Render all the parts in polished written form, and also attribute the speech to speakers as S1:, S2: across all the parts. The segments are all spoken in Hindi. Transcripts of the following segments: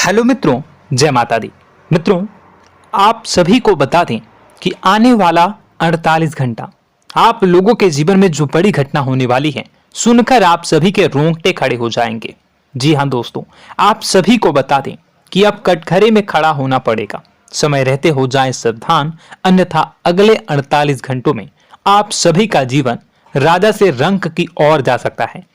S1: हेलो मित्रों, जय माता दी। मित्रों, आप सभी को बता दें कि आने वाला 48 घंटा आप लोगों के जीवन में जो बड़ी घटना होने वाली है, सुनकर आप सभी के रोंगटे खड़े हो जाएंगे। जी हाँ दोस्तों, आप सभी को बता दें कि अब कटघरे में खड़ा होना पड़ेगा। समय रहते हो जाएं सावधान, अन्यथा अगले 48 घंटों में आप सभी का जीवन राजा से रंक की ओर जा सकता है।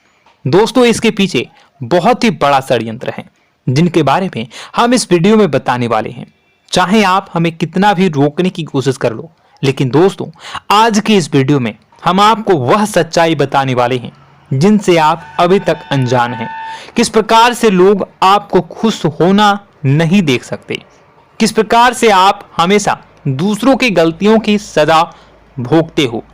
S1: दोस्तों, इसके पीछे बहुत ही बड़ा षड्यंत्र है जिनके बारे में हम इस वीडियो में बताने वाले हैं। चाहे आप हमें कितना भी रोकने की कोशिश कर लो, लेकिन दोस्तों आज की इस वीडियो में हम आपको वह सच्चाई बताने वाले हैं जिनसे आप अभी तक अनजान हैं। किस प्रकार से लोग आपको खुश होना नहीं देख सकते, किस प्रकार से आप हमेशा दूसरों की गलतियों की सजा भोगते हो,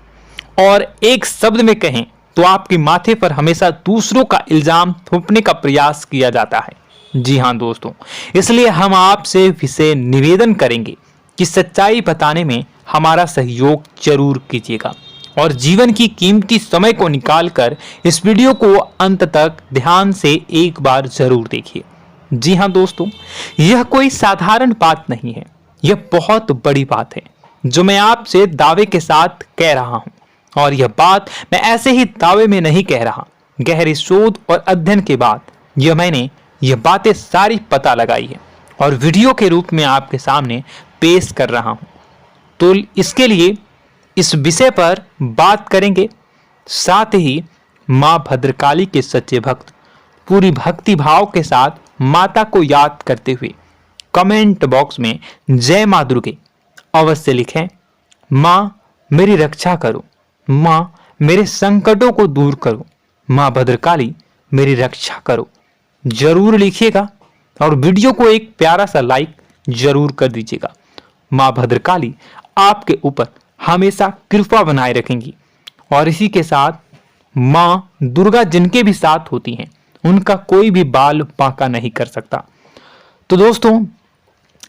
S1: और एक शब्द में कहें तो आपके माथे पर हमेशा दूसरों का इल्जाम थोपने का प्रयास किया जाता है। जी हाँ दोस्तों, इसलिए हम आपसे विशेष निवेदन करेंगे कि सच्चाई बताने में हमारा सहयोग जरूर कीजिएगा और जीवन की कीमती समय को निकालकर इस वीडियो को अंत तक ध्यान से एक बार जरूर देखिए। जी हाँ दोस्तों, यह कोई साधारण बात नहीं है, यह बहुत बड़ी बात है जो मैं आपसे दावे के साथ कह रहा हूं। और यह बात मैं ऐसे ही दावे में नहीं कह रहा, गहरी शोध और अध्ययन के बाद मैंने यह बातें सारी पता लगाई है और वीडियो के रूप में आपके सामने पेश कर रहा हूं। तो इसके लिए इस विषय पर बात करेंगे। साथ ही मां भद्रकाली के सच्चे भक्त पूरी भक्ति भाव के साथ माता को याद करते हुए कमेंट बॉक्स में जय मां दुर्गे अवश्य लिखें। मां मेरी रक्षा करो, मां मेरे संकटों को दूर करो, मां भद्रकाली मेरी रक्षा करो, जरूर लिखिएगा और वीडियो को एक प्यारा सा लाइक जरूर कर दीजिएगा। मां भद्रकाली आपके ऊपर हमेशा कृपा बनाए रखेंगी और इसी के साथ मां दुर्गा जिनके भी साथ होती हैं उनका कोई भी बाल बांका नहीं कर सकता। तो दोस्तों,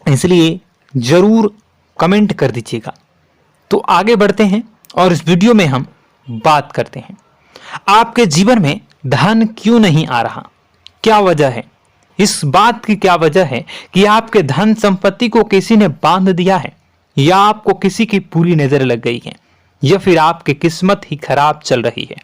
S1: इसलिए जरूर कमेंट कर दीजिएगा। तो आगे बढ़ते हैं और इस वीडियो में हम बात करते हैं आपके जीवन में धन क्यों नहीं आ रहा, क्या वजह है। इस बात की क्या वजह है कि आपके धन संपत्ति को किसी ने बांध दिया है, या आपको किसी की पूरी नजर लग गई है, या फिर आपकी किस्मत ही खराब चल रही है।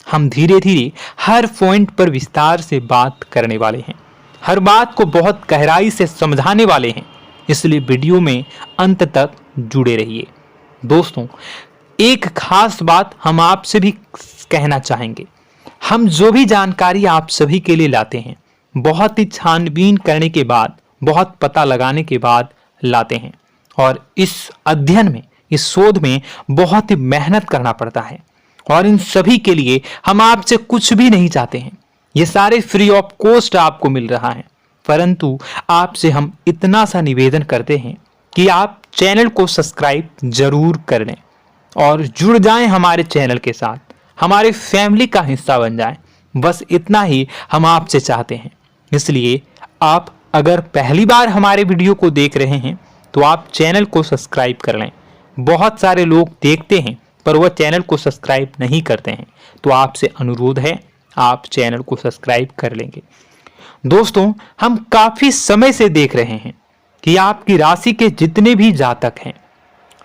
S1: हम धीरे धीरे हर पॉइंट पर विस्तार से बात करने वाले हैं, हर बात को बहुत गहराई से समझाने वाले हैं, इसलिए वीडियो में अंत तक जुड़े रहिए। दोस्तों, एक खास बात हम आपसे भी कहना चाहेंगे। हम जो भी जानकारी आप सभी के लिए लाते हैं बहुत ही छानबीन करने के बाद, बहुत पता लगाने के बाद लाते हैं, और इस अध्ययन में, इस शोध में बहुत ही मेहनत करना पड़ता है। और इन सभी के लिए हम आपसे कुछ भी नहीं चाहते हैं, ये सारे फ्री ऑफ कॉस्ट आपको मिल रहा है। परंतु आपसे हम इतना सा निवेदन करते हैं कि आप चैनल को सब्सक्राइब जरूर कर लें और जुड़ जाएं हमारे चैनल के साथ, हमारे फैमिली का हिस्सा बन जाएं। बस इतना ही हम आपसे चाहते हैं। इसलिए आप अगर पहली बार हमारे वीडियो को देख रहे हैं तो आप चैनल को सब्सक्राइब कर लें। बहुत सारे लोग देखते हैं पर वह चैनल को सब्सक्राइब नहीं करते हैं, तो आपसे अनुरोध है आप चैनल को सब्सक्राइब कर लेंगे। दोस्तों, हम काफी समय से देख रहे हैं कि आपकी राशि के जितने भी जातक हैं,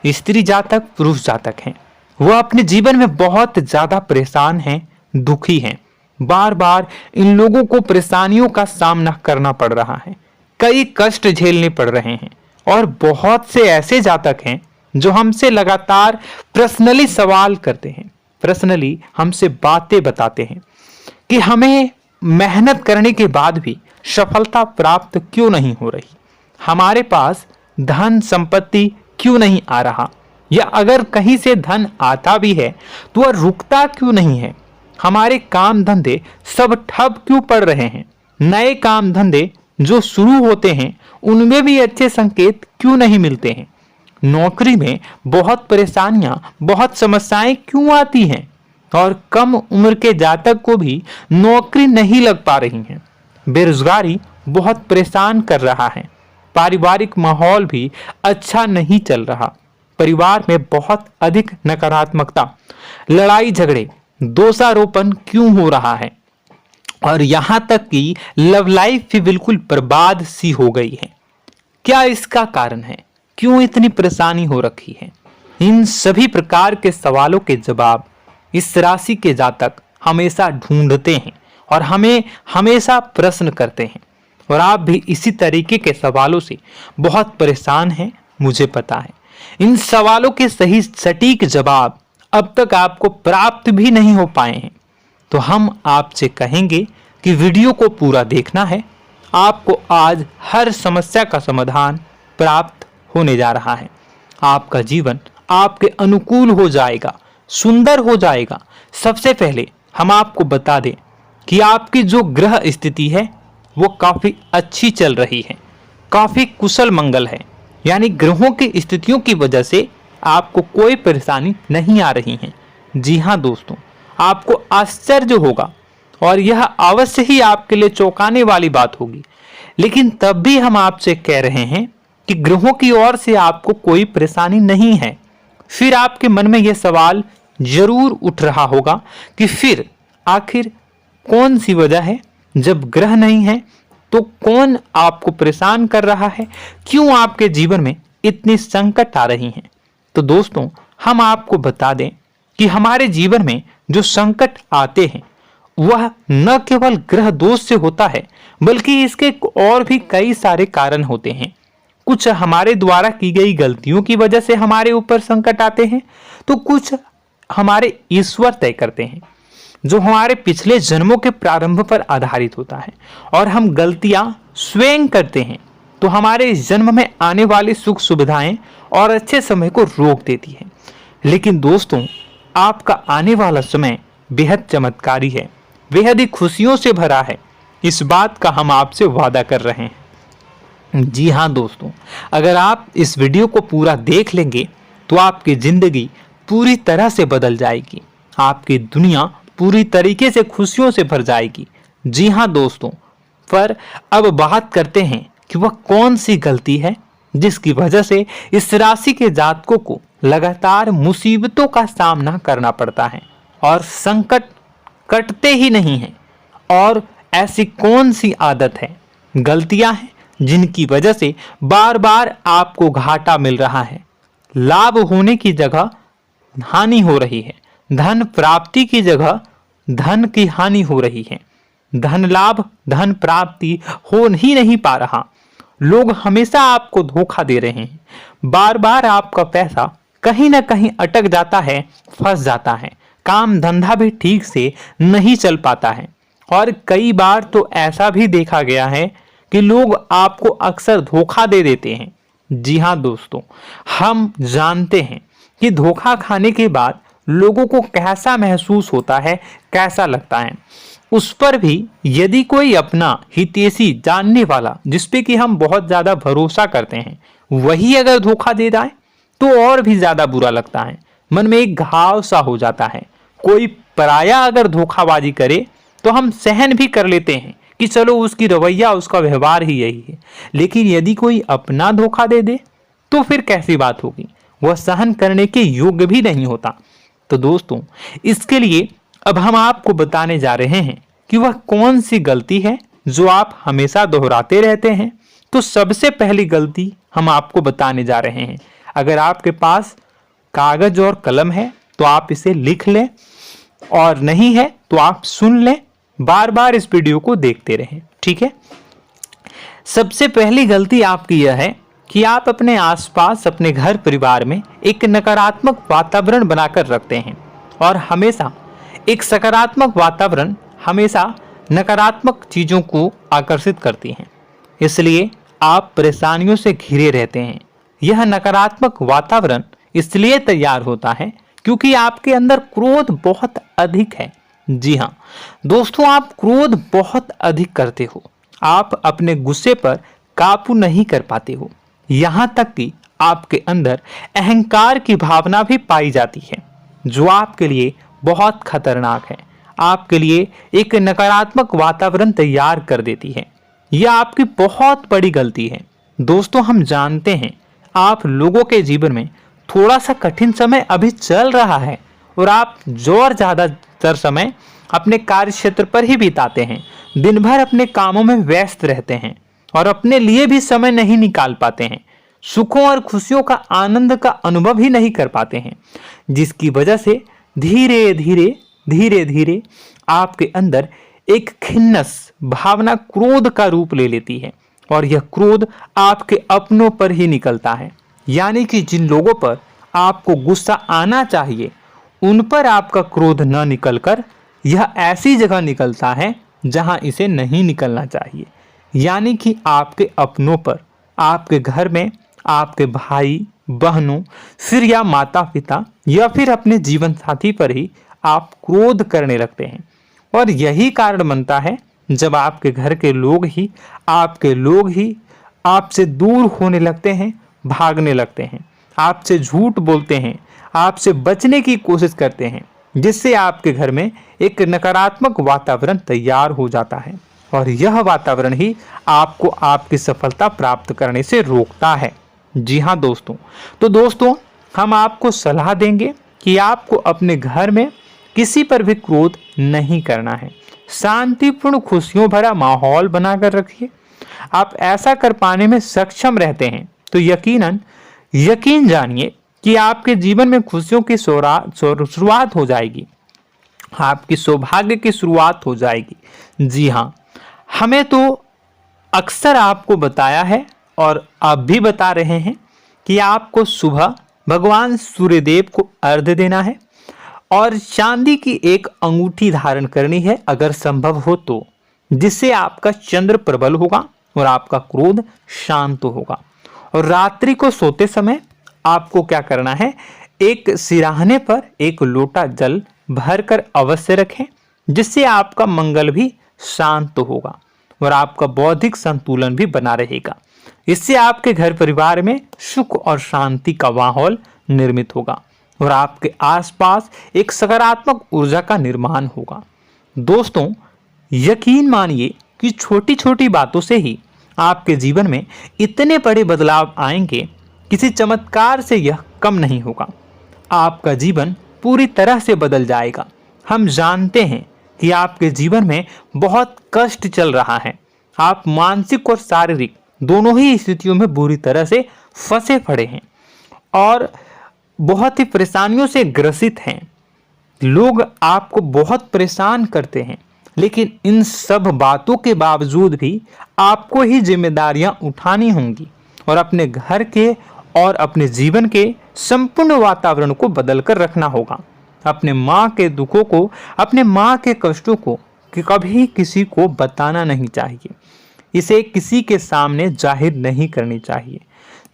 S1: स्त्री जातक, पुरुष जातक हैं, वह अपने जीवन में बहुत ज्यादा परेशान हैं, दुखी हैं। बार बार इन लोगों को परेशानियों का सामना करना पड़ रहा है, कई कष्ट झेलने पड़ रहे हैं। और बहुत से ऐसे जातक हैं जो हमसे लगातार पर्सनली सवाल करते हैं, पर्सनली हमसे बातें बताते हैं कि हमें मेहनत करने के बाद भी सफलता प्राप्त क्यों नहीं हो रही, हमारे पास धन संपत्ति क्यों नहीं आ रहा, या अगर कहीं से धन आता भी है तो वह रुकता क्यों नहीं है, हमारे काम धंधे सब ठप क्यों पड़ रहे हैं, नए काम धंधे जो शुरू होते हैं उनमें भी अच्छे संकेत क्यों नहीं मिलते हैं, नौकरी में बहुत परेशानियां, बहुत समस्याएं क्यों आती हैं, और कम उम्र के जातक को भी नौकरी नहीं लग पा रही है, बेरोजगारी बहुत परेशान कर रहा है, पारिवारिक माहौल भी अच्छा नहीं चल रहा, परिवार में बहुत अधिक नकारात्मकता, लड़ाई झगड़े, दोषारोपण क्यों हो रहा है, और यहां तक कि लव लाइफ भी बिल्कुल बर्बाद सी हो गई है। क्या इसका कारण है? क्यों इतनी परेशानी हो रखी है? इन सभी प्रकार के सवालों के जवाब इस राशि के जातक हमेशा ढूंढते हैं और हमें हमेशा प्रश्न करते हैं। और आप भी इसी तरीके के सवालों से बहुत परेशान हैं, मुझे पता है। इन सवालों के सही सटीक जवाब अब तक आपको प्राप्त भी नहीं हो पाए हैं। तो हम आपसे कहेंगे कि वीडियो को पूरा देखना है। आपको आज हर समस्या का समाधान प्राप्त होने जा रहा है। आपका जीवन आपके अनुकूल हो जाएगा, सुंदर हो जाएगा। सबसे पहले हम आपको बता दें कि आपकी जो ग्रह स्थिति है वो काफी अच्छी चल रही है, काफी कुशल मंगल है। यानी ग्रहों की स्थितियों की वजह से आपको कोई परेशानी नहीं आ रही है। जी हाँ दोस्तों, आपको आश्चर्य होगा और यह अवश्य ही आपके लिए चौंकाने वाली बात होगी। लेकिन तब भी हम आपसे कह रहे हैं कि ग्रहों की ओर से आपको कोई परेशानी नहीं है। फिर आपके मन में यह सवाल जरूर उठ रहा होगा कि फिर आखिर कौन सी वजह है? जब ग्रह नहीं है तो कौन आपको परेशान कर रहा है? क्यों आपके जीवन में इतनी संकट आ रही हैं? तो दोस्तों, हम आपको बता दें कि हमारे जीवन में जो संकट आते हैं वह न केवल ग्रह दोष से होता है, बल्कि इसके और भी कई सारे कारण होते हैं। कुछ हमारे द्वारा की गई गलतियों की वजह से हमारे ऊपर संकट आते हैं, तो कुछ हमारे ईश्वर तय करते हैं, जो हमारे पिछले जन्मों के प्रारंभ पर आधारित होता है। और हम गलतियां स्वयं करते हैं तो हमारे इस जन्म में आने वाली सुख सुविधाएं और अच्छे समय को रोक देती है। लेकिन दोस्तों, आपका आने वाला समय बेहद चमत्कारी है, बेहद ही खुशियों से भरा है। इस बात का हम आपसे वादा कर रहे हैं। जी हाँ दोस्तों, अगर आप इस वीडियो को पूरा देख लेंगे तो आपकी जिंदगी पूरी तरह से बदल जाएगी, आपकी दुनिया पूरी तरीके से खुशियों से भर जाएगी। जी हाँ दोस्तों, पर अब बात करते हैं कि वह कौन सी गलती है जिसकी वजह से इस राशि के जातकों को लगातार मुसीबतों का सामना करना पड़ता है और संकट कटते ही नहीं हैं। और ऐसी कौन सी आदत है, गलतियां हैं जिनकी वजह से बार बार आपको घाटा मिल रहा है, लाभ होने की जगह हानि हो रही है, धन प्राप्ति की जगह धन की हानि हो रही है, धन लाभ धन प्राप्ति हो ही नहीं पा रहा, लोग हमेशा आपको धोखा दे रहे हैं, बार बार आपका पैसा कहीं ना कहीं अटक जाता है, फंस जाता है, काम धंधा भी ठीक से नहीं चल पाता है। और कई बार तो ऐसा भी देखा गया है कि लोग आपको अक्सर धोखा दे देते हैं। जी हाँ दोस्तों, हम जानते हैं कि धोखा खाने के बाद लोगों को कैसा महसूस होता है, कैसा लगता है। उस पर भी यदि कोई अपना हितैषी जानने वाला, जिसपे कि हम बहुत ज्यादा भरोसा करते हैं, वही अगर धोखा दे जाए तो और भी ज्यादा बुरा लगता है, मन में एक घाव सा हो जाता है। कोई पराया अगर धोखाबाजी करे तो हम सहन भी कर लेते हैं कि चलो उसकी रवैया, उसका व्यवहार ही यही है। लेकिन यदि कोई अपना धोखा दे दे तो फिर कैसी बात होगी, वह सहन करने के योग्य भी नहीं होता। तो दोस्तों, इसके लिए अब हम आपको बताने जा रहे हैं कि वह कौन सी गलती है जो आप हमेशा दोहराते रहते हैं। तो सबसे पहली गलती हम आपको बताने जा रहे हैं। अगर आपके पास कागज और कलम है तो आप इसे लिख लें, और नहीं है तो आप सुन लें, बार बार इस वीडियो को देखते रहें, ठीक है। सबसे पहली गलती आपकी यह है कि आप अपने आसपास, अपने घर परिवार में एक नकारात्मक वातावरण बनाकर रखते हैं। और हमेशा एक सकारात्मक वातावरण हमेशा नकारात्मक चीजों को आकर्षित करती हैं, इसलिए आप परेशानियों से घिरे रहते हैं। यह नकारात्मक वातावरण इसलिए तैयार होता है क्योंकि आपके अंदर क्रोध बहुत अधिक है। जी हाँ दोस्तों, आप क्रोध बहुत अधिक करते हो, आप अपने गुस्से पर काबू नहीं कर पाते हो, यहाँ तक कि आपके अंदर अहंकार की भावना भी पाई जाती है, जो आपके लिए बहुत खतरनाक है, आपके लिए एक नकारात्मक वातावरण तैयार कर देती है। यह आपकी बहुत बड़ी गलती है। दोस्तों, हम जानते हैं आप लोगों के जीवन में थोड़ा सा कठिन समय अभी चल रहा है और आप और ज्यादातर समय अपने कार्य क्षेत्र पर ही बिताते हैं, दिन भर अपने कामों में व्यस्त रहते हैं और अपने लिए भी समय नहीं निकाल पाते हैं, सुखों और खुशियों का आनंद का अनुभव ही नहीं कर पाते हैं, जिसकी वजह से धीरे धीरे धीरे धीरे आपके अंदर एक खिन्नस भावना क्रोध का रूप ले लेती है और यह क्रोध आपके अपनों पर ही निकलता है। यानी कि जिन लोगों पर आपको गुस्सा आना चाहिए उन पर आपका क्रोध न निकलकर यह ऐसी जगह निकलता है जहां इसे नहीं निकलना चाहिए। यानी कि आपके अपनों पर, आपके घर में आपके भाई बहनों, फिर या माता पिता या फिर अपने जीवन साथी पर ही आप क्रोध करने लगते हैं। और यही कारण बनता है जब आपके घर के लोग ही आपसे दूर होने लगते हैं, भागने लगते हैं, आपसे झूठ बोलते हैं, आपसे बचने की कोशिश करते हैं, जिससे आपके घर में एक नकारात्मक वातावरण तैयार हो जाता है और यह वातावरण ही आपको आपकी सफलता प्राप्त करने से रोकता है। जी हाँ दोस्तों, तो दोस्तों हम आपको सलाह देंगे कि आपको अपने घर में किसी पर भी क्रोध नहीं करना है। शांतिपूर्ण खुशियों भरा माहौल बनाकर रखिए। आप ऐसा कर पाने में सक्षम रहते हैं तो यकीन जानिए कि आपके जीवन में खुशियों की शुरुआत हो जाएगी, आपकी सौभाग्य की शुरुआत हो जाएगी। जी हाँ, हमें तो अक्सर आपको बताया है और आप भी बता रहे हैं कि आपको सुबह भगवान सूर्यदेव को अर्घ्य देना है और चांदी की एक अंगूठी धारण करनी है अगर संभव हो तो, जिससे आपका चंद्र प्रबल होगा और आपका क्रोध शांत होगा। और रात्रि को सोते समय आपको क्या करना है, एक सिराहने पर एक लोटा जल भरकर अवश्य रखें, जिससे आपका मंगल भी शांत होगा और आपका बौद्धिक संतुलन भी बना रहेगा। इससे आपके घर परिवार में सुख और शांति का माहौल निर्मित होगा और आपके आसपास एक सकारात्मक ऊर्जा का निर्माण होगा। दोस्तों यकीन मानिए कि छोटी छोटी बातों से ही आपके जीवन में इतने बड़े बदलाव आएंगे, किसी चमत्कार से यह कम नहीं होगा। आपका जीवन पूरी तरह से बदल जाएगा। हम जानते हैं कि आपके जीवन में बहुत कष्ट चल रहा है, आप मानसिक और शारीरिक दोनों ही स्थितियों में बुरी तरह से फंसे पड़े हैं और बहुत ही परेशानियों से ग्रसित हैं। लोग आपको बहुत परेशान करते हैं, लेकिन इन सब बातों के बावजूद भी आपको ही जिम्मेदारियां उठानी होंगी और अपने घर के और अपने जीवन के संपूर्ण वातावरण को बदलकर रखना होगा। अपने माँ के दुखों को, अपने माँ के कष्टों को कभी किसी को बताना नहीं चाहिए, इसे किसी के सामने जाहिर नहीं करनी चाहिए।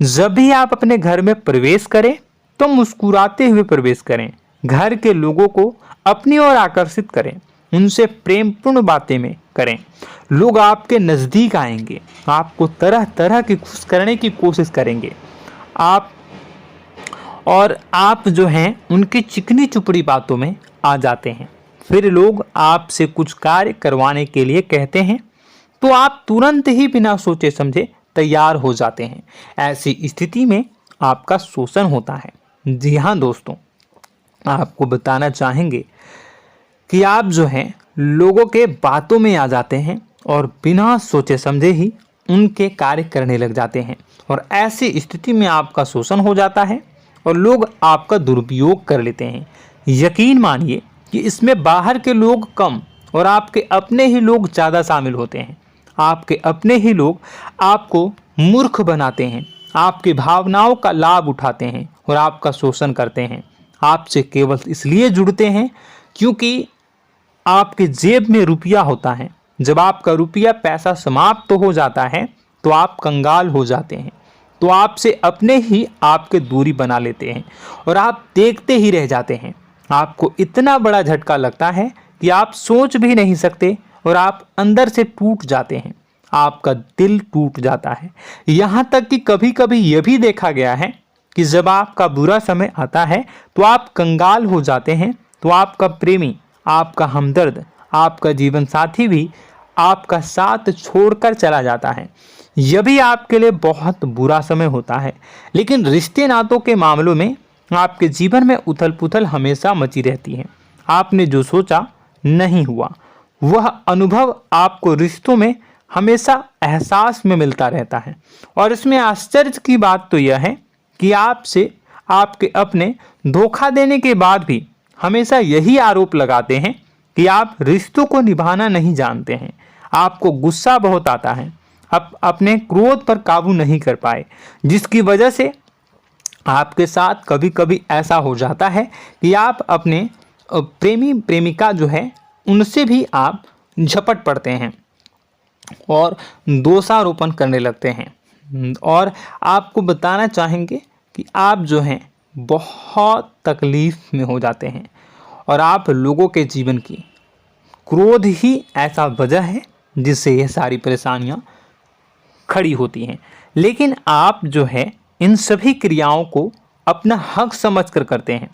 S1: जब भी आप अपने घर में प्रवेश करें तो मुस्कुराते हुए प्रवेश करें, घर के लोगों को अपनी ओर आकर्षित करें, उनसे प्रेमपूर्ण बातें में करें। लोग आपके नज़दीक आएंगे, आपको तरह तरह की खुश करने की कोशिश करेंगे। आप जो हैं उनकी चिकनी चुपड़ी बातों में आ जाते हैं। फिर लोग आपसे कुछ कार्य करवाने के लिए कहते हैं तो आप तुरंत ही बिना सोचे समझे तैयार हो जाते हैं। ऐसी स्थिति में आपका शोषण होता है। जी हाँ दोस्तों, आपको बताना चाहेंगे कि आप जो हैं लोगों के बातों में आ जाते हैं और बिना सोचे समझे ही उनके कार्य करने लग जाते हैं और ऐसी स्थिति में आपका शोषण हो जाता है और लोग आपका दुरुपयोग कर लेते हैं। यकीन मानिए कि इसमें बाहर के लोग कम और आपके अपने ही लोग ज़्यादा शामिल होते हैं। आपके अपने ही लोग आपको मूर्ख बनाते हैं, आपकी भावनाओं का लाभ उठाते हैं और आपका शोषण करते हैं। आपसे केवल इसलिए जुड़ते हैं क्योंकि आपके जेब में रुपया होता है। जब आपका रुपया पैसा समाप्त हो जाता है तो आप कंगाल हो जाते हैं, तो आपसे अपने ही आपके दूरी बना लेते हैं और आप देखते ही रह जाते हैं। आपको इतना बड़ा झटका लगता है कि आप सोच भी नहीं सकते और आप अंदर से टूट जाते हैं, आपका दिल टूट जाता है। यहाँ तक कि कभी कभी यह भी देखा गया है कि जब आपका बुरा समय आता है तो आप कंगाल हो जाते हैं, तो आपका प्रेमी, आपका हमदर्द, आपका जीवन साथी भी आपका साथ छोड़कर चला जाता है। यह भी आपके लिए बहुत बुरा समय होता है। लेकिन रिश्ते नातों के मामलों में आपके जीवन में उथल पुथल हमेशा मची रहती है। आपने जो सोचा नहीं हुआ। वह अनुभव आपको रिश्तों में हमेशा एहसास में मिलता रहता है। और इसमें आश्चर्य की बात तो यह है कि आपसे आपके अपने धोखा देने के बाद भी हमेशा यही आरोप लगाते हैं कि आप रिश्तों को निभाना नहीं जानते हैं। आपको गुस्सा बहुत आता है, आप अपने क्रोध पर काबू नहीं कर पाए, जिसकी वजह से आपके साथ कभी कभी ऐसा हो जाता है कि आप अपने प्रेमी प्रेमिका जो है उनसे भी आप झपट पड़ते हैं और दोषारोपण करने लगते हैं। और आपको बताना चाहेंगे कि आप जो हैं बहुत तकलीफ में हो जाते हैं और आप लोगों के जीवन की क्रोध ही ऐसा वजह है जिससे यह सारी परेशानियां खड़ी होती हैं। लेकिन आप जो है इन सभी क्रियाओं को अपना हक समझकर करते हैं,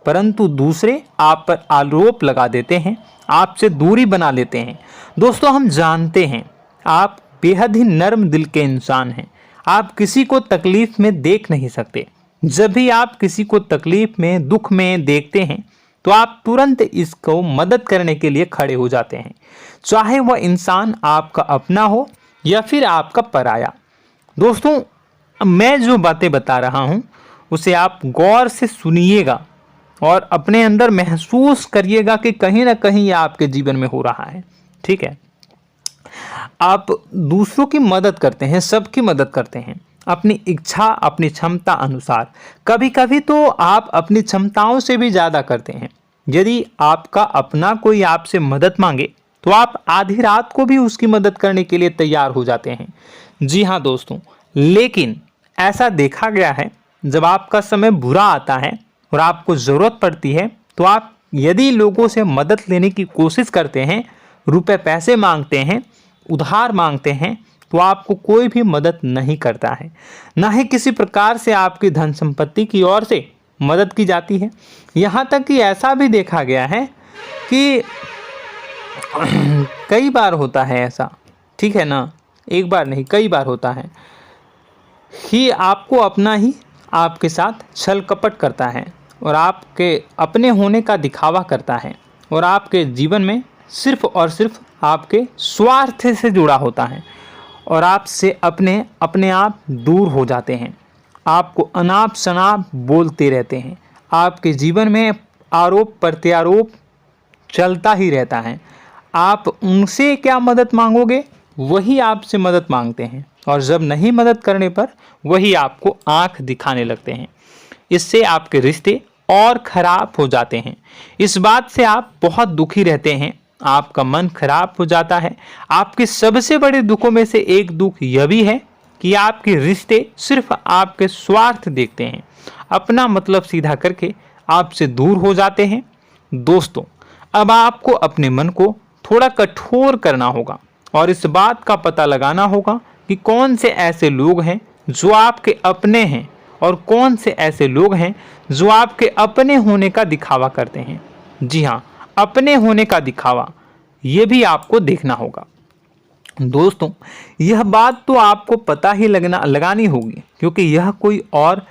S1: परंतु दूसरे आप पर आरोप लगा देते हैं, आपसे दूरी बना लेते हैं। दोस्तों, हम जानते हैं आप बेहद ही नर्म दिल के इंसान हैं। आप किसी को तकलीफ में देख नहीं सकते। जब भी आप किसी को तकलीफ में, दुख में देखते हैं तो आप तुरंत इसको मदद करने के लिए खड़े हो जाते हैं, चाहे वह इंसान आपका अपना हो या फिर आपका पराया। दोस्तों, मैं जो बातें बता रहा हूं उसे आप गौर से सुनिएगा और अपने अंदर महसूस करिएगा कि कहीं ना कहीं यह आपके जीवन में हो रहा है। ठीक है, आप दूसरों की मदद करते हैं, सबकी मदद करते हैं अपनी इच्छा, अपनी क्षमता अनुसार। कभी कभी तो आप अपनी क्षमताओं से भी ज़्यादा करते हैं। यदि आपका अपना कोई आपसे मदद मांगे तो आप आधी रात को भी उसकी मदद करने के लिए तैयार हो जाते हैं। जी हाँ दोस्तों, लेकिन ऐसा देखा गया है जब आपका समय बुरा आता है और आपको ज़रूरत पड़ती है तो आप यदि लोगों से मदद लेने की कोशिश करते हैं, रुपए पैसे मांगते हैं, उधार मांगते हैं, तो आपको कोई भी मदद नहीं करता है। ना ही किसी प्रकार से आपकी धन संपत्ति की ओर से मदद की जाती है। यहाँ तक कि ऐसा भी देखा गया है कि कई बार होता है ऐसा, ठीक है ना, एक बार नहीं कई बार होता है कि आपको अपना ही आपके साथ छल कपट करता है और आपके अपने होने का दिखावा करता है और आपके जीवन में सिर्फ और सिर्फ आपके स्वार्थ से जुड़ा होता है और आपसे अपने आप दूर हो जाते हैं। आपको अनाप शनाप बोलते रहते हैं। आपके जीवन में आरोप प्रत्यारोप चलता ही रहता है। आप उनसे क्या मदद मांगोगे, वही आपसे मदद मांगते हैं और जब नहीं मदद करने पर वही आपको आंख दिखाने लगते हैं। इससे आपके रिश्ते और खराब हो जाते हैं। इस बात से आप बहुत दुखी रहते हैं, आपका मन खराब हो जाता है। आपके सबसे बड़े दुखों में से एक दुख यह भी है कि आपके रिश्ते सिर्फ आपके स्वार्थ देखते हैं, अपना मतलब सीधा करके आपसे दूर हो जाते हैं। दोस्तों, अब आपको अपने मन को थोड़ा कठोर करना होगा और इस बात का पता लगाना होगा कि कौन से ऐसे लोग हैं जो आपके अपने हैं और कौन से ऐसे लोग हैं जो आपके अपने होने का दिखावा करते हैं। जी हाँ, अपने होने का दिखावा, ये भी आपको देखना होगा। दोस्तों, यह बात तो आपको पता ही लगानी होगी, क्योंकि यह कोई और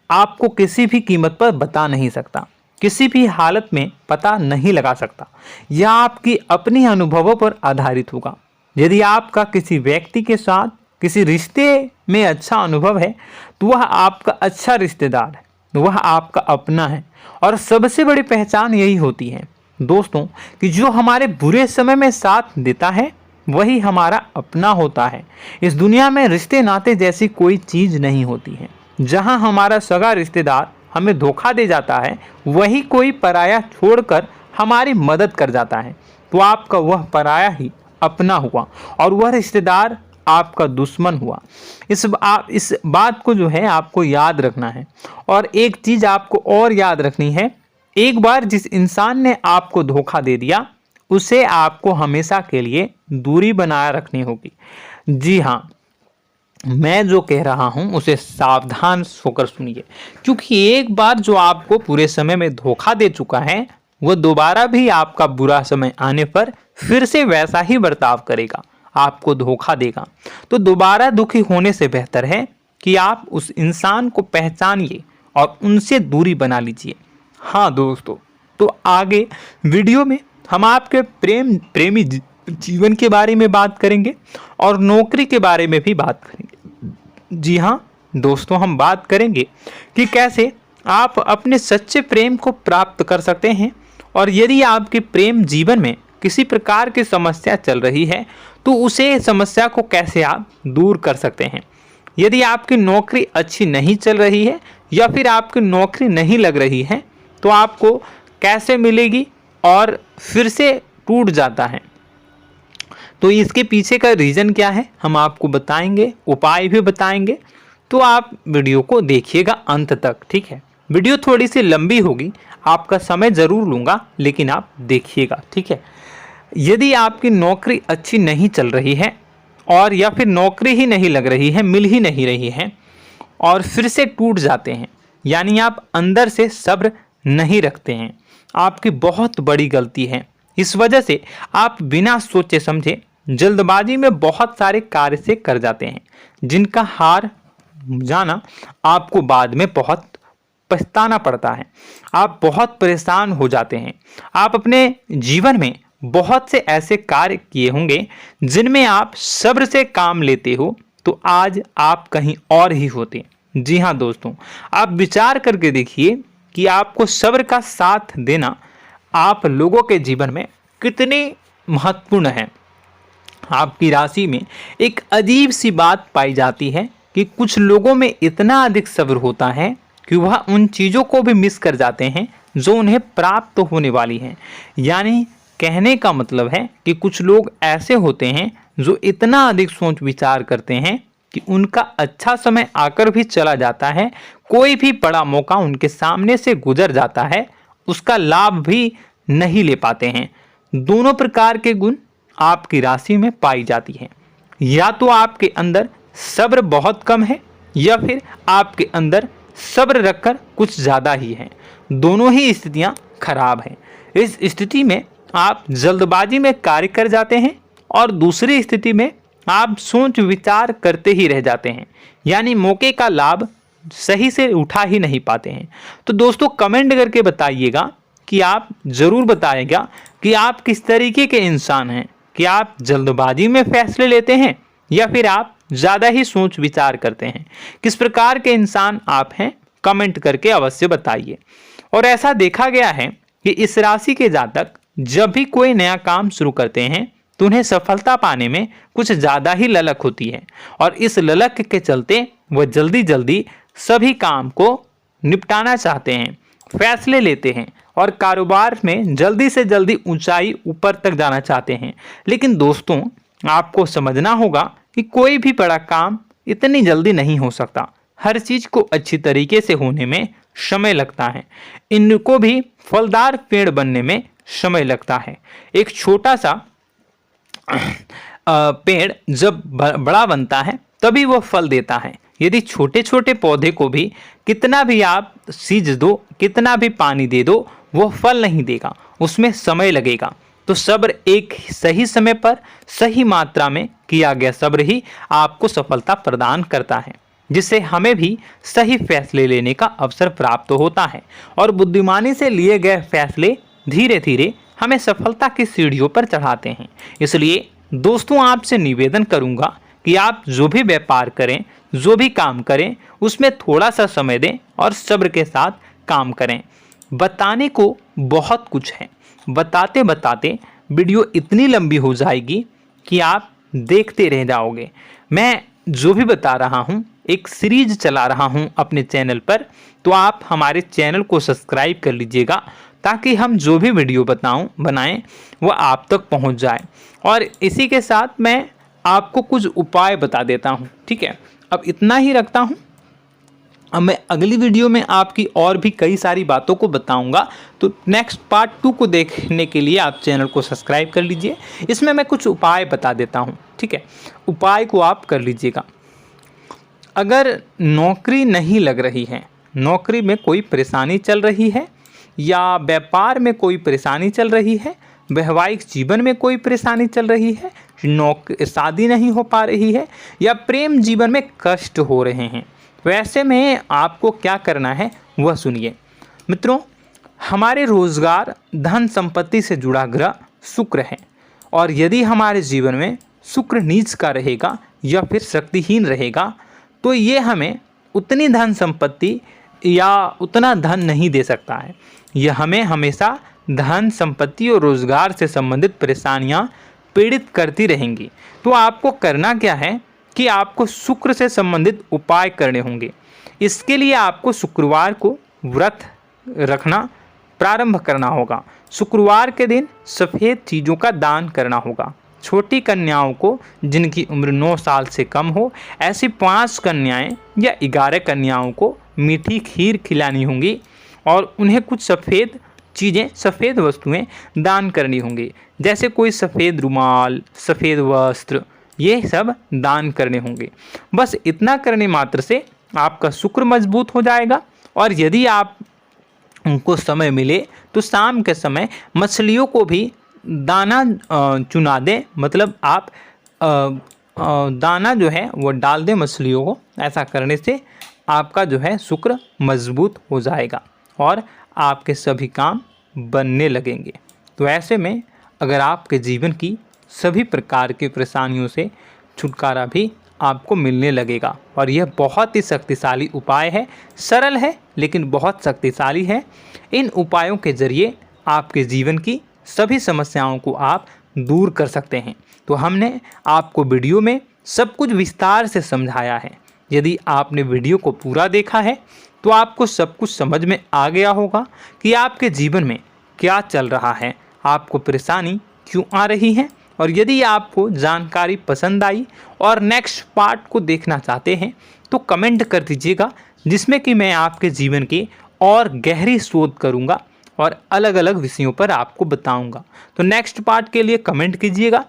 S1: आपको किसी भी कीमत पर बता नहीं सकता, किसी भी हालत में पता नहीं लगा सकता। यह आपकी अपनी अनुभवों पर आधारित होगा। यदि आपका किसी व्यक्ति के साथ किसी रिश्ते में अच्छा अनुभव है तो वह आपका अच्छा रिश्तेदार है, वह आपका अपना है। और सबसे बड़ी पहचान यही होती है दोस्तों कि जो हमारे बुरे समय में साथ देता है वही हमारा अपना होता है। इस दुनिया में रिश्ते नाते जैसी कोई चीज़ नहीं होती है। जहां हमारा सगा रिश्तेदार हमें धोखा दे जाता है, वही कोई पराया छोड़कर हमारी मदद कर जाता है, तो आपका वह पराया ही अपना हुआ और वह रिश्तेदार आपका दुश्मन हुआ। इस बात को जो है आपको याद रखना है। और एक चीज़ आपको और याद रखनी है, एक बार जिस इंसान ने आपको धोखा दे दिया उसे आपको हमेशा के लिए दूरी बनाए रखनी होगी। जी हाँ, मैं जो कह रहा हूं उसे सावधान होकर सुनिए, क्योंकि एक बार जो आपको पूरे समय में धोखा दे चुका है वह दोबारा भी आपका बुरा समय आने पर फिर से वैसा ही बर्ताव करेगा, आपको धोखा देगा। तो दोबारा दुखी होने से बेहतर है कि आप उस इंसान को पहचानिए और उनसे दूरी बना लीजिए। हाँ दोस्तों, तो आगे वीडियो में हम आपके प्रेमी जीवन के बारे में बात करेंगे और नौकरी के बारे में भी बात करेंगे। जी हाँ दोस्तों, हम बात करेंगे कि कैसे आप अपने सच्चे प्रेम को प्राप्त कर सकते हैं, और यदि आपके प्रेम जीवन में किसी प्रकार की समस्या चल रही है तो उसे समस्या को कैसे आप दूर कर सकते हैं। यदि आपकी नौकरी अच्छी नहीं चल रही है या फिर आपकी नौकरी नहीं लग रही है तो आपको कैसे मिलेगी और फिर से टूट जाता है, तो इसके पीछे का रीज़न क्या है हम आपको बताएंगे, उपाय भी बताएंगे। तो आप वीडियो को देखिएगा अंत तक, ठीक है। वीडियो थोड़ी सी लंबी होगी, आपका समय ज़रूर लूँगा, लेकिन आप देखिएगा, ठीक है। यदि आपकी नौकरी अच्छी नहीं चल रही है और या फिर नौकरी ही नहीं लग रही है, मिल ही नहीं रही है और फिर से टूट जाते हैं, यानी आप अंदर से सब्र नहीं रखते हैं, आपकी बहुत बड़ी गलती है। इस वजह से आप बिना सोचे समझे जल्दबाजी में बहुत सारे कार्य से कर जाते हैं, जिनका हार जाना आपको बाद में बहुत पछताना पड़ता है। आप बहुत परेशान हो जाते हैं। आप अपने जीवन में बहुत से ऐसे कार्य किए होंगे जिनमें आप सब्र से काम लेते हो, तो आज आप कहीं और ही होते। जी हाँ दोस्तों, आप विचार करके देखिए कि आपको सब्र का साथ देना आप लोगों के जीवन में कितने महत्वपूर्ण है। आपकी राशि में एक अजीब सी बात पाई जाती है कि कुछ लोगों में इतना अधिक सब्र होता है कि वह उन चीज़ों को भी मिस कर जाते हैं जो उन्हें प्राप्त होने वाली हैं। यानी कहने का मतलब है कि कुछ लोग ऐसे होते हैं जो इतना अधिक सोच विचार करते हैं कि उनका अच्छा समय आकर भी चला जाता है, कोई भी बड़ा मौका उनके सामने से गुजर जाता है, उसका लाभ भी नहीं ले पाते हैं। दोनों प्रकार के गुण आपकी राशि में पाई जाती हैं। या तो आपके अंदर सब्र बहुत कम है या फिर आपके अंदर सब्र रखकर कुछ ज़्यादा ही है। दोनों ही स्थितियाँ खराब हैं। इस स्थिति में आप जल्दबाजी में कार्य कर जाते हैं और दूसरी स्थिति में आप सोच विचार करते ही रह जाते हैं, यानी मौके का लाभ सही से उठा ही नहीं पाते हैं। तो दोस्तों कमेंट करके बताइएगा कि आप ज़रूर बताइएगा कि आप किस तरीके के इंसान हैं, कि आप जल्दबाजी में फैसले लेते हैं या फिर आप ज़्यादा ही सोच विचार करते हैं। किस प्रकार के इंसान आप हैं, कमेंट करके अवश्य बताइए। और ऐसा देखा गया है कि इस राशि के जातक जब भी कोई नया काम शुरू करते हैं तो उन्हें सफलता पाने में कुछ ज़्यादा ही ललक होती है, और इस ललक के चलते वह जल्दी जल्दी सभी काम को निपटाना चाहते हैं, फैसले लेते हैं और कारोबार में जल्दी से जल्दी ऊंचाई ऊपर तक जाना चाहते हैं। लेकिन दोस्तों आपको समझना होगा कि कोई भी बड़ा काम इतनी जल्दी नहीं हो सकता। हर चीज़ को अच्छी तरीके से होने में समय लगता है। इनको भी फलदार पेड़ बनने में समय लगता है। एक छोटा सा पेड़ जब बड़ा बनता है तभी वो फल देता है। यदि छोटे छोटे पौधे को भी कितना भी आप सींच दो, कितना भी पानी दे दो, वो फल नहीं देगा, उसमें समय लगेगा। तो सब्र एक सही समय पर सही मात्रा में किया गया सब्र ही आपको सफलता प्रदान करता है, जिससे हमें भी सही फैसले लेने का अवसर प्राप्त होता है और बुद्धिमानी से लिए गए फैसले धीरे धीरे हमें सफलता की सीढ़ियों पर चढ़ाते हैं। इसलिए दोस्तों आपसे निवेदन करूंगा कि आप जो भी व्यापार करें, जो भी काम करें, उसमें थोड़ा सा समय दें और सब्र के साथ काम करें। बताने को बहुत कुछ है, बताते बताते वीडियो इतनी लंबी हो जाएगी कि आप देखते रह जाओगे। मैं जो भी बता रहा हूँ एक सीरीज चला रहा हूँ अपने चैनल पर, तो आप हमारे चैनल को सब्सक्राइब कर लीजिएगा ताकि हम जो भी वीडियो बनाएं वो आप तक पहुँच जाए। और इसी के साथ मैं आपको कुछ उपाय बता देता हूँ, ठीक है। अब इतना ही रखता हूँ। अब मैं अगली वीडियो में आपकी और भी कई सारी बातों को बताऊंगा, तो नेक्स्ट पार्ट 2 को देखने के लिए आप चैनल को सब्सक्राइब कर लीजिए। इसमें मैं कुछ उपाय बता देता हूं, ठीक है। उपाय को आप कर लीजिएगा। अगर नौकरी नहीं लग रही है, नौकरी में कोई परेशानी चल रही है, या व्यापार में कोई परेशानी चल रही है, वैवाहिक जीवन में कोई परेशानी चल रही है, शादी नहीं हो पा रही है, या प्रेम जीवन में कष्ट हो रहे हैं, वैसे में आपको क्या करना है वह सुनिए। मित्रों, हमारे रोजगार धन संपत्ति से जुड़ा ग्रह शुक्र है, और यदि हमारे जीवन में शुक्र नीच का रहेगा या फिर शक्तिहीन रहेगा तो ये हमें उतनी धन संपत्ति या उतना धन नहीं दे सकता है। यह हमें हमेशा धन संपत्ति और रोजगार से संबंधित परेशानियां पीड़ित करती रहेंगी। तो आपको करना क्या है कि आपको शुक्र से संबंधित उपाय करने होंगे। इसके लिए आपको शुक्रवार को व्रत रखना प्रारंभ करना होगा। शुक्रवार के दिन सफ़ेद चीज़ों का दान करना होगा। छोटी कन्याओं को जिनकी उम्र 9 साल से कम हो, ऐसी 5 कन्याएं या 11 कन्याओं को मीठी खीर खिलानी होंगी और उन्हें कुछ सफ़ेद चीज़ें, सफ़ेद वस्तुएं दान करनी होंगी, जैसे कोई सफ़ेद रुमाल, सफ़ेद वस्त्र, ये सब दान करने होंगे। बस इतना करने मात्र से आपका शुक्र मजबूत हो जाएगा। और यदि आप उनको समय मिले तो शाम के समय मछलियों को भी दाना चुना दें, मतलब आप दाना जो है वो डाल दें मछलियों को। ऐसा करने से आपका जो है शुक्र मजबूत हो जाएगा और आपके सभी काम बनने लगेंगे। तो ऐसे में अगर आपके जीवन की सभी प्रकार की परेशानियों से छुटकारा भी आपको मिलने लगेगा। और यह बहुत ही शक्तिशाली उपाय है, सरल है लेकिन बहुत शक्तिशाली है। इन उपायों के ज़रिए आपके जीवन की सभी समस्याओं को आप दूर कर सकते हैं। तो हमने आपको वीडियो में सब कुछ विस्तार से समझाया है। यदि आपने वीडियो को पूरा देखा है तो आपको सब कुछ समझ में आ गया होगा कि आपके जीवन में क्या चल रहा है, आपको परेशानी क्यों आ रही है। और यदि आपको जानकारी पसंद आई और नेक्स्ट पार्ट को देखना चाहते हैं तो कमेंट कर दीजिएगा, जिसमें कि मैं आपके जीवन की और गहरी शोध करूंगा और अलग अलग विषयों पर आपको बताऊंगा। तो नेक्स्ट पार्ट के लिए कमेंट कीजिएगा,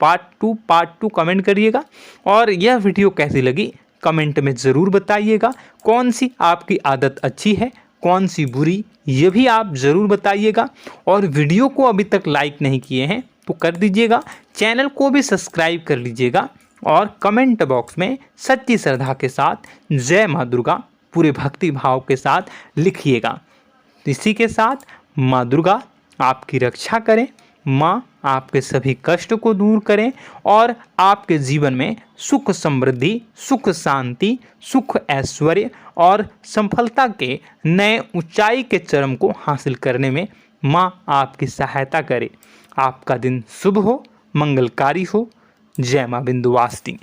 S1: पार्ट टू कमेंट करिएगा। और यह वीडियो कैसी लगी कमेंट में ज़रूर बताइएगा। कौन सी आपकी आदत अच्छी है, कौन सी बुरी, ये भी आप ज़रूर बताइएगा। और वीडियो को अभी तक लाइक नहीं किए हैं तो कर दीजिएगा, चैनल को भी सब्सक्राइब कर लीजिएगा और कमेंट बॉक्स में सच्ची श्रद्धा के साथ जय माँ दुर्गा पूरे भक्ति भाव के साथ लिखिएगा। इसी के साथ माँ दुर्गा आपकी रक्षा करें, माँ आपके सभी कष्ट को दूर करें और आपके जीवन में सुख समृद्धि, सुख शांति, सुख ऐश्वर्य और सफलता के नए ऊंचाई के चरम को हासिल करने में माँ आपकी सहायता करे। आपका दिन शुभ हो, मंगलकारी हो। जय माँ विंध्यवासिनी।